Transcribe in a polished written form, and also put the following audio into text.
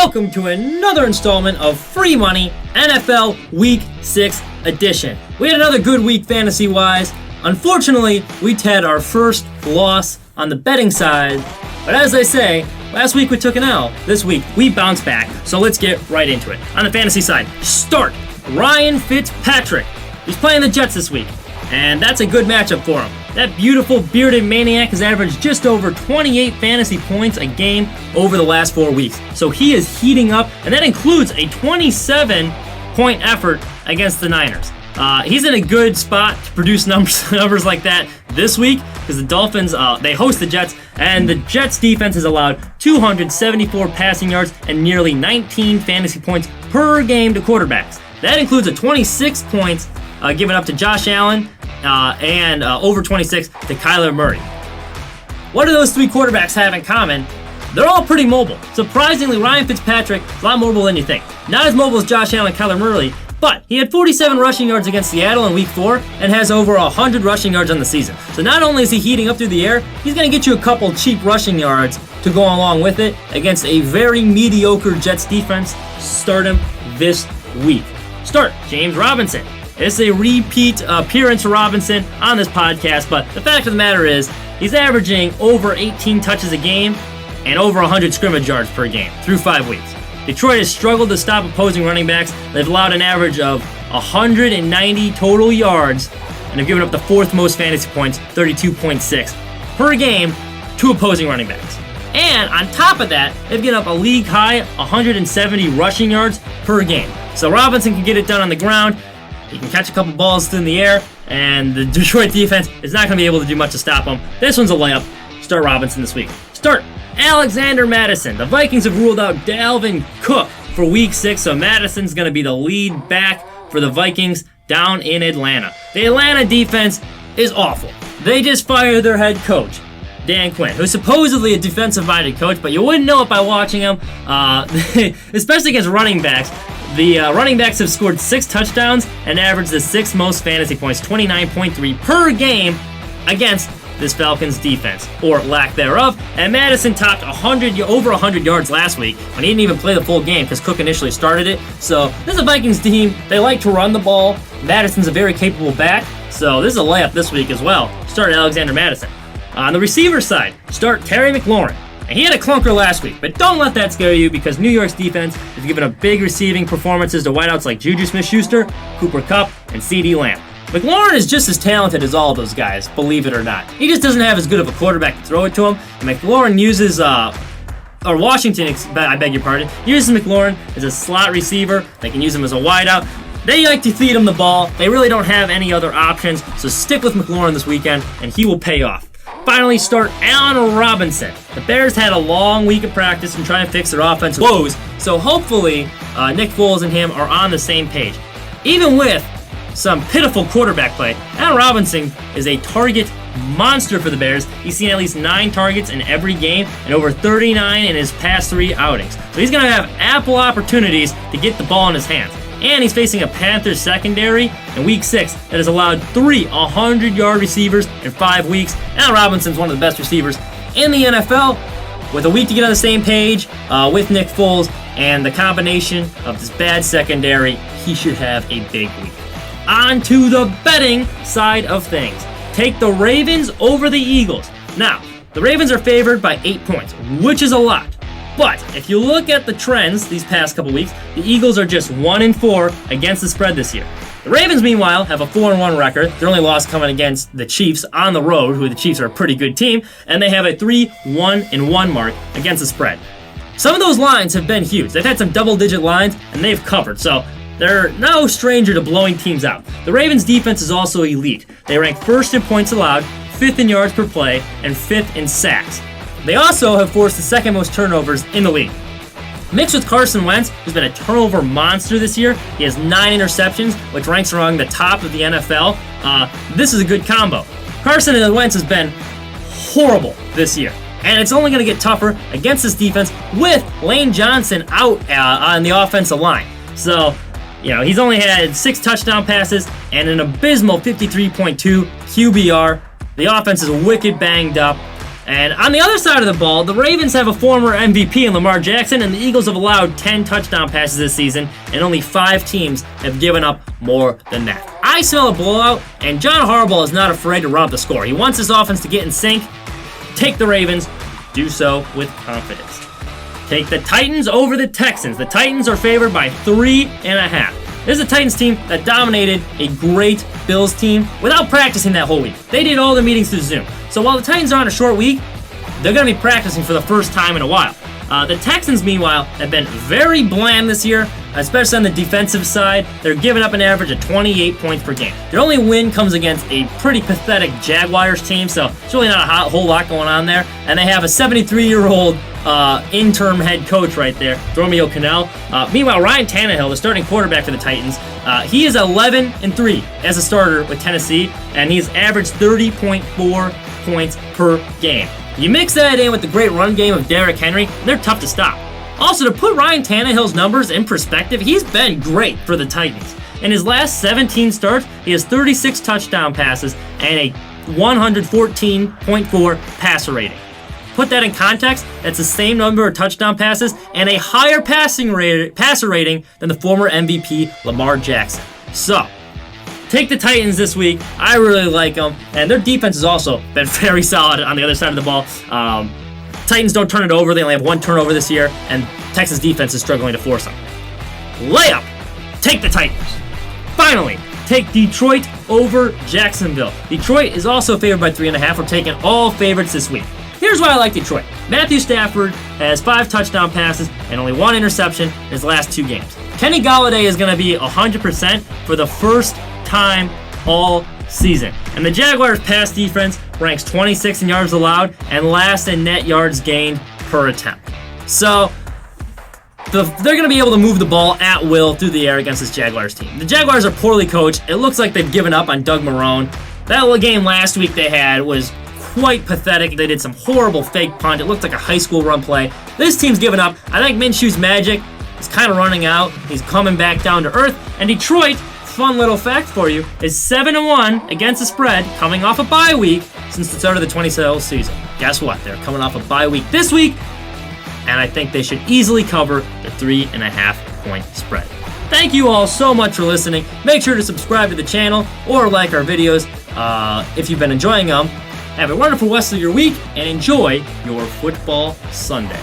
welcome to another installment of Free Money NFL Week 6 edition. We had another good week fantasy-wise. Unfortunately, we had our first loss on the betting side, but as I say, last week we took an L. This week we bounced back, so let's get right into it. On the fantasy side, start Ryan Fitzpatrick. He's playing the Jets this week, and that's a good matchup for him. That beautiful bearded maniac has averaged just over 28 fantasy points a game over the last 4 weeks. So he is heating up, and that includes a 27-point effort against the Niners. He's in a good spot to produce numbers like that this week because the Dolphins, they host the Jets, and the Jets defense has allowed 274 passing yards and nearly 19 fantasy points per game to quarterbacks. That includes a 26 points given up to Josh Allen and over 26 to Kyler Murray. What do those three quarterbacks have in common? They're all pretty mobile. Surprisingly, Ryan Fitzpatrick is a lot more mobile than you think. Not as mobile as Josh Allen and Kyler Murray, but he had 47 rushing yards against Seattle in Week 4 and has over 100 rushing yards on the season. So not only is he heating up through the air, he's going to get you a couple cheap rushing yards to go along with it against a very mediocre Jets defense. Start him this week. Start James Robinson. It's a repeat appearance for Robinson on this podcast, but the fact of the matter is he's averaging over 18 touches a game and over 100 scrimmage yards per game through 5 weeks. Detroit has struggled to stop opposing running backs. They've allowed an average of 190 total yards and have given up the fourth most fantasy points, 32.6 per game to opposing running backs. And on top of that, they've given up a league high 170 rushing yards per game. So Robinson can get it done on the ground. He can catch a couple balls in the air, and the Detroit defense is not going to be able to do much to stop him. This one's a layup. Start Robinson this week. Start Alexander Mattison. The Vikings have ruled out Dalvin Cook for Week 6, so Madison's going to be the lead back for the Vikings down in Atlanta. The Atlanta defense is awful. They just fired their head coach, Dan Quinn, who's supposedly a defensive-minded coach, but you wouldn't know it by watching him, especially against running backs. The running backs have scored 6 touchdowns and averaged the 6th most fantasy points, 29.3 per game against this Falcons defense, or lack thereof. And Madison topped over 100 yards last week when he didn't even play the full game because Cook initially started it. So this is a Vikings team. They like to run the ball. Madison's a very capable back, so this is a layup this week as well. Start Alexander Mattison. On the receiver side, start Terry McLaurin. And he had a clunker last week, but don't let that scare you because New York's defense has given up big receiving performances to wideouts like Juju Smith-Schuster, Cooper Kupp, and CeeDee Lamb. McLaurin is just as talented as all of those guys, believe it or not. He just doesn't have as good of a quarterback to throw it to him. And McLaurin uses, Washington, I beg your pardon, uses McLaurin as a slot receiver. They can use him as a wideout. They like to feed him the ball. They really don't have any other options, so stick with McLaurin this weekend, and he will pay off. Finally, start Allen Robinson. The Bears had a long week of practice and trying to fix their offensive woes, so hopefully Nick Foles and him are on the same page. Even with some pitiful quarterback play, Allen Robinson is a target monster for the Bears. He's seen at least 9 targets in every game and over 39 in his past 3 outings. So he's going to have ample opportunities to get the ball in his hands. And he's facing a Panthers secondary in Week 6 that has allowed 3 100-yard receivers in 5 weeks. Allen Robinson's one of the best receivers in the NFL. With a week to get on the same page with Nick Foles and the combination of this bad secondary, he should have a big week. On to the betting side of things. Take the Ravens over the Eagles. Now, the Ravens are favored by 8 points, which is a lot. But if you look at the trends these past couple weeks, the Eagles are just 1-4 against the spread this year. The Ravens, meanwhile, have a 4-1 record. Their only loss coming against the Chiefs on the road, who the Chiefs are a pretty good team, and they have a 3-1-1 mark against the spread. Some of those lines have been huge. They've had some double-digit lines, and they've covered, so they're no stranger to blowing teams out. The Ravens' defense is also elite. They rank 1st in points allowed, 5th in yards per play, and 5th in sacks. They also have forced the 2nd most turnovers in the league. Mixed with Carson Wentz, who's been a turnover monster this year, he has 9 interceptions, which ranks among the top of the NFL. This is a good combo. Carson and Wentz has been horrible this year, and it's only going to get tougher against this defense with Lane Johnson out on the offensive line. So, he's only had 6 touchdown passes and an abysmal 53.2 QBR. The offense is wicked banged up. And on the other side of the ball, the Ravens have a former MVP in Lamar Jackson, and the Eagles have allowed 10 touchdown passes this season, and only 5 teams have given up more than that. I smell a blowout, and John Harbaugh is not afraid to run up the score. He wants his offense to get in sync. Take the Ravens. Do so with confidence. Take the Titans over the Texans. The Titans are favored by 3.5. This is a Titans team that dominated a great Bills team without practicing that whole week. They did all their meetings through Zoom. So while the Titans are on a short week, they're going to be practicing for the first time in a while. The Texans, meanwhile, have been very bland this year, especially on the defensive side. They're giving up an average of 28 points per game. Their only win comes against a pretty pathetic Jaguars team, so it's really not a whole lot going on there. And they have a 73-year-old interim head coach right there, Romeo Cannell. Meanwhile, Ryan Tannehill, the starting quarterback for the Titans, he is 11-3 as a starter with Tennessee, and he's averaged 30.4 points per game. You mix that in with the great run game of Derrick Henry, they're tough to stop. Also, to put Ryan Tannehill's numbers in perspective, he's been great for the Titans. In his last 17 starts, he has 36 touchdown passes and a 114.4 passer rating. Put that in context, that's the same number of touchdown passes and a higher passer rating than the former MVP Lamar Jackson. So, take the Titans this week. I really like them, and their defense has also been very solid on the other side of the ball. Titans don't turn it over. They only have 1 turnover this year, and Texas defense is struggling to force them. Layup. Take the Titans. Finally, take Detroit over Jacksonville. Detroit is also favored by 3.5. We're taking all favorites this week. Here's why I like Detroit. Matthew Stafford has 5 touchdown passes and only 1 interception in his last 2 games. Kenny Golladay is going to be 100% for the first time all season. And the Jaguars' pass defense ranks 26 in yards allowed and last in net yards gained per attempt. So, they're going to be able to move the ball at will through the air against this Jaguars team. The Jaguars are poorly coached. It looks like they've given up on Doug Marrone. That little game last week they had was quite pathetic. They did some horrible fake punt. It looked like a high school run play. This team's given up. I think Minshew's magic is kind of running out. He's coming back down to earth. And Detroit, fun little fact for you, is 7-1 against the spread coming off a bye week since the start of the 2012 season. Guess what? They're coming off a bye week this week, and I think they should easily cover the 3.5 point spread. Thank you all so much for listening. Make sure to subscribe to the channel or like our videos if you've been enjoying them. Have a wonderful rest of your week and enjoy your football Sunday.